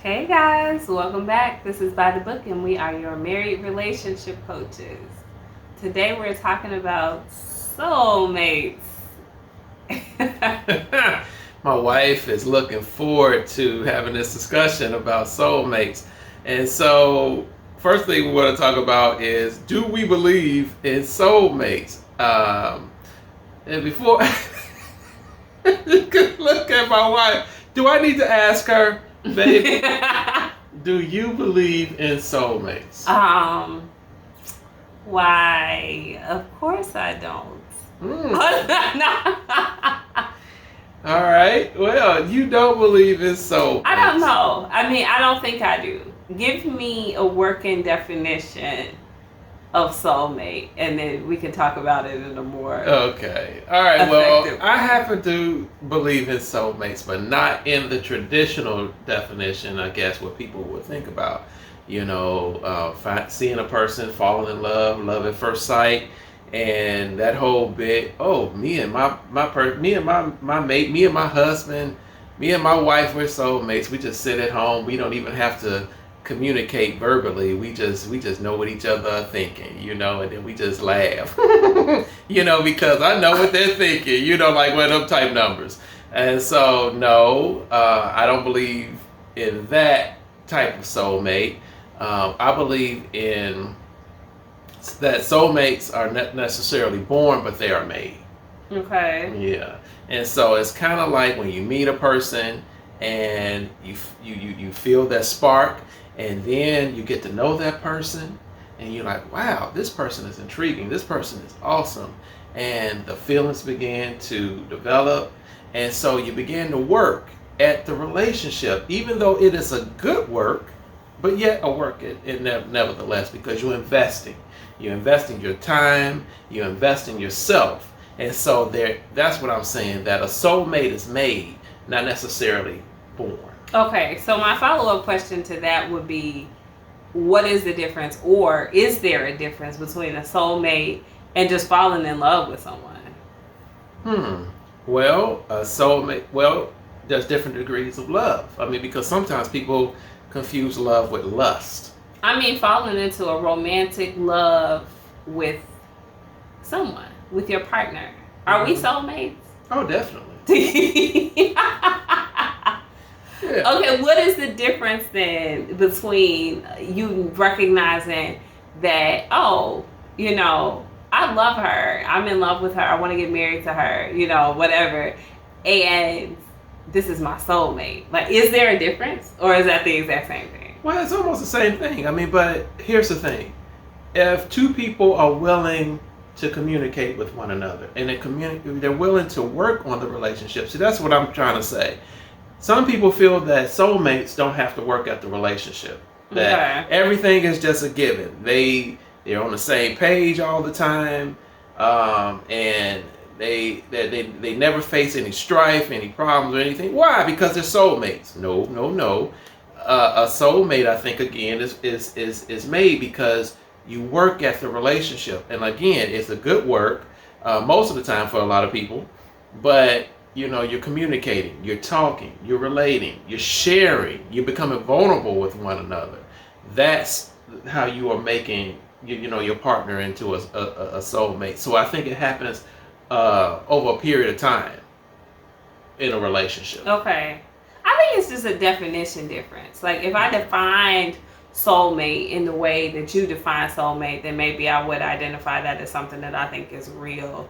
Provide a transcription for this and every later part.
Hey guys, welcome back. This is By the Book, and we are your married relationship coaches. Today we're talking about soulmates. My wife is looking forward to having this discussion about soulmates. And so, first thing we want to talk about is, do we believe in soulmates? And before you can look at my wife, do I need to ask her, baby, do you believe in soulmates? Why? Of course I don't. All right. Well, you don't believe in soulmates. I don't know. I don't think I do. Give me a working definition of soulmate, and then we can talk about it in a more okay. All right. effective Well, I happen to believe in soulmates, but not in the traditional definition, I guess, what people would think about. Seeing a person, falling in love at first sight, and that whole bit. Oh, me and my mate, me and my husband, me and my wife, we're soulmates. We just sit at home. We don't even have to communicate verbally. We just know what each other are thinking, and then we just laugh, because I know what they're thinking, like one of them type numbers. And so, no, I don't believe in that type of soulmate. I believe in that soulmates are not necessarily born, but they are made. Okay. Yeah. And so it's kind of like when you meet a person and you feel that spark, and then you get to know that person, and you're like, wow, this person is intriguing. This person is awesome. And the feelings begin to develop. And so you begin to work at the relationship, even though it is a good work, but yet a work nevertheless, because you're investing. You're investing your time. You're investing yourself. And so that's what I'm saying, that a soulmate is made, not necessarily born. Okay, so my follow-up question to that would be, what is the difference, or is there a difference between a soulmate and just falling in love with someone? Well, a soulmate, there's different degrees of love. Because sometimes people confuse love with lust. Falling into a romantic love with someone, with your partner. Are we soulmates? Oh, definitely. Yeah. Okay, what is the difference then between you recognizing that, I love her, I'm in love with her, I want to get married to her, whatever, and this is my soulmate? Like, is there a difference, or is that the exact same thing? Well, it's almost the same thing. But here's the thing. If two people are willing to communicate with one another, and they're willing to work on the relationship. See, that's what I'm trying to say. Some people feel that soulmates don't have to work at the relationship. That everything is just a given. They're on the same page all the time, and they never face any strife, any problems, or anything. Why? Because they're soulmates. No. A soulmate, I think, again, is made because you work at the relationship, and again, it's a good work most of the time for a lot of people, but you're communicating, you're talking, you're relating, you're sharing, you're becoming vulnerable with one another. That's how you are making your partner into a soulmate. So I think it happens over a period of time in a relationship. Okay, I think it's just a definition difference. Like, if I defined soulmate in the way that you define soulmate, then maybe I would identify that as something that I think is real.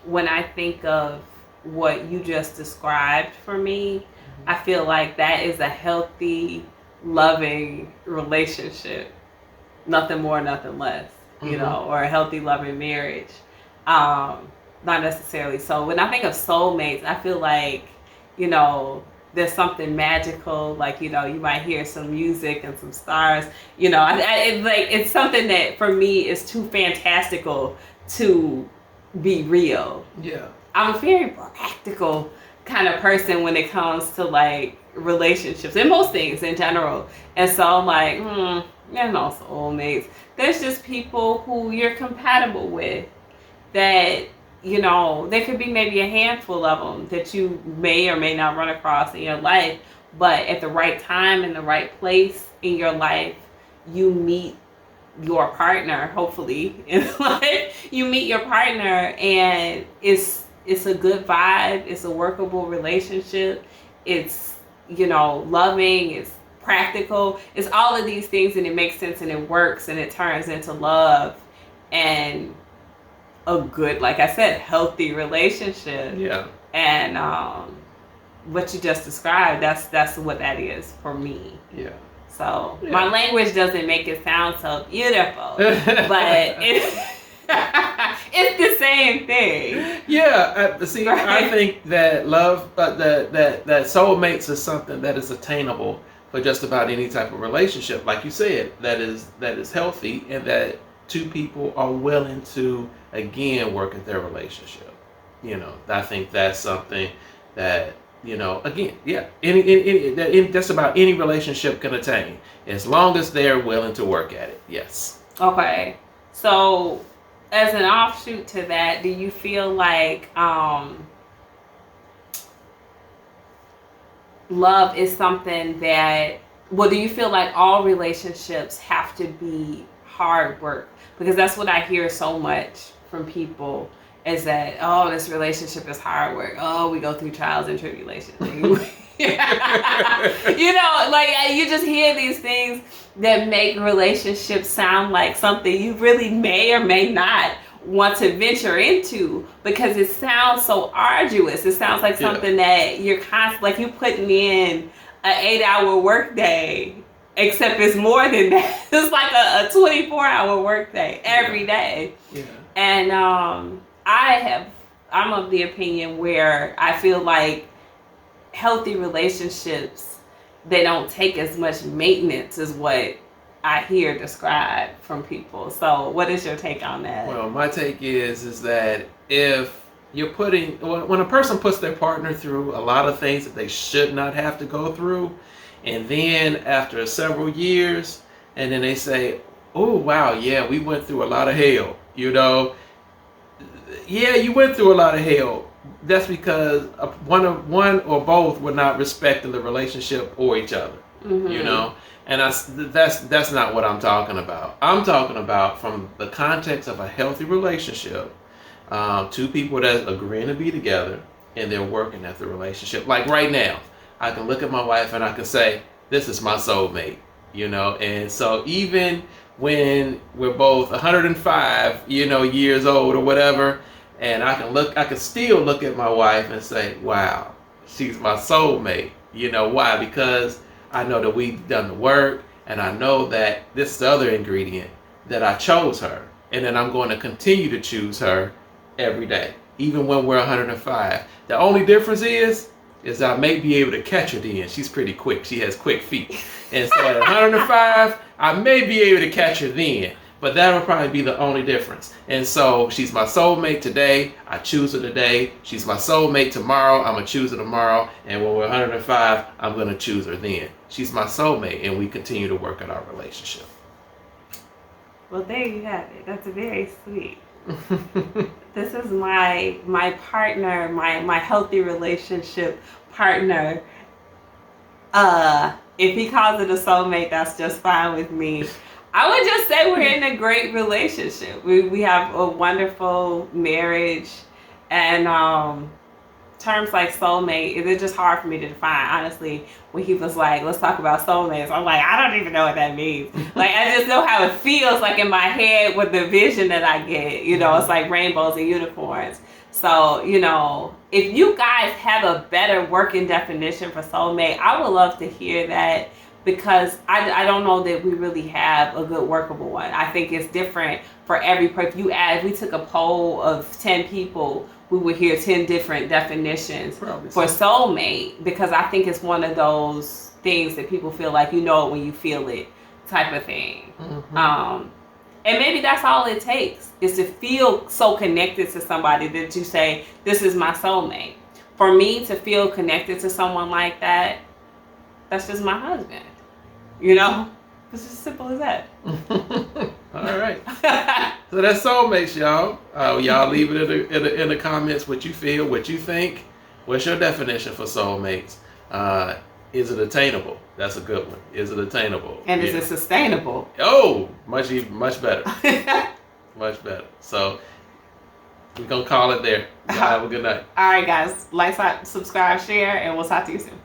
When I think of what you just described for me, I feel like that is a healthy, loving relationship. Nothing more, nothing less, or a healthy, loving marriage. Not necessarily. So when I think of soulmates, I feel like, there's something magical, like, you might hear some music and some stars, it's something that for me is too fantastical to be real. Yeah. I'm a very practical kind of person when it comes to like relationships and most things in general. And so I'm like, there's no soulmates. There's just people who you're compatible with that, there could be maybe a handful of them that you may or may not run across in your life, but at the right time, in the right place in your life, you meet your partner, hopefully in life, you meet your partner, and it's a good vibe, it's a workable relationship, it's, you know, loving, it's practical, it's all of these things, and it makes sense and it works and it turns into love and a good, like I said, healthy relationship. Yeah. And what you just described, that's what that is for me. Yeah. So Yeah. my language doesn't make it sound so beautiful, but it's the same thing. Yeah. See, Right. I think that love, that soulmates is something that is attainable for just about any type of relationship. Like you said, that is healthy, and that two people are willing to again work at their relationship. You know, I think that's something that, you know, again, yeah, any just about any relationship can attain, as long as they're willing to work at it. Yes. Okay. So, as an offshoot to that, do you feel like love is something that, well, do you feel like all relationships have to be hard work? Because that's what I hear so much from people, is that, oh, this relationship is hard work. Oh, we go through trials and tribulations. You know, like you just hear these things that make relationships sound like something you really may or may not want to venture into, because it sounds so arduous. It sounds like something that you're constantly, like you putting in an 8-hour workday, except it's more than that. It's like a 24-hour workday every day. Yeah. And I'm of the opinion where I feel like healthy relationships, they don't take as much maintenance as what I hear described from people. So what is your take on that? Well, my take is that if you're when a person puts their partner through a lot of things that they should not have to go through, and then after several years, and then they say, oh wow, yeah, we went through a lot of hell, you know. Yeah, you went through a lot of hell. That's because one or both were not respecting the relationship or each other. Mm-hmm. You know, and that's not what I'm talking about. I'm talking about from the context of a healthy relationship, two people that agreeing to be together and they're working at the relationship. Like right now, I can look at my wife and I can say, "This is my soulmate." You know, and so even when we're both 105, you know, years old or whatever, and I can still look at my wife and say, wow, she's my soulmate. You know why? Because I know that we've done the work, and I know that this is the other ingredient, that I chose her, and then I'm going to continue to choose her every day, even when we're 105. The only difference is I may be able to catch her then. She's pretty quick. She has quick feet. And so at 105, I may be able to catch her then. But that'll probably be the only difference. And so she's my soulmate today. I choose her today. She's my soulmate tomorrow. I'm going to choose her tomorrow. And when we're 105, I'm going to choose her then. She's my soulmate, and we continue to work at our relationship. Well, there you have it. That's very sweet. This is my partner, my healthy relationship partner. If he calls it a soulmate, that's just fine with me. I would just say we're in a great relationship. We have a wonderful marriage, and terms like soulmate, they're just hard for me to define. Honestly, when he was like, let's talk about soulmates, I'm like, I don't even know what that means. Like, I just know how it feels like in my head with the vision that I get. You know, it's like rainbows and unicorns. So, you know, if you guys have a better working definition for soulmate, I would love to hear that, because I don't know that we really have a good workable one. I think it's different for every person. If we took a poll of 10 people, we would hear 10 different definitions for soulmate, because I think it's one of those things that people feel like you know it when you feel it type of thing. Mm-hmm. And maybe that's all it takes, is to feel so connected to somebody that you say, this is my soulmate. For me to feel connected to someone like that, that's just my husband. You know? It's just as simple as that. All right. So that's soulmates, y'all. Y'all leave it in the comments what you feel, what you think. What's your definition for soulmates? Is it attainable? That's a good one. Is it attainable? And is it sustainable? Oh, much better. Much better. So we're going to call it there. Y'all have a good night. All right, guys. Like, subscribe, share, and we'll talk to you soon.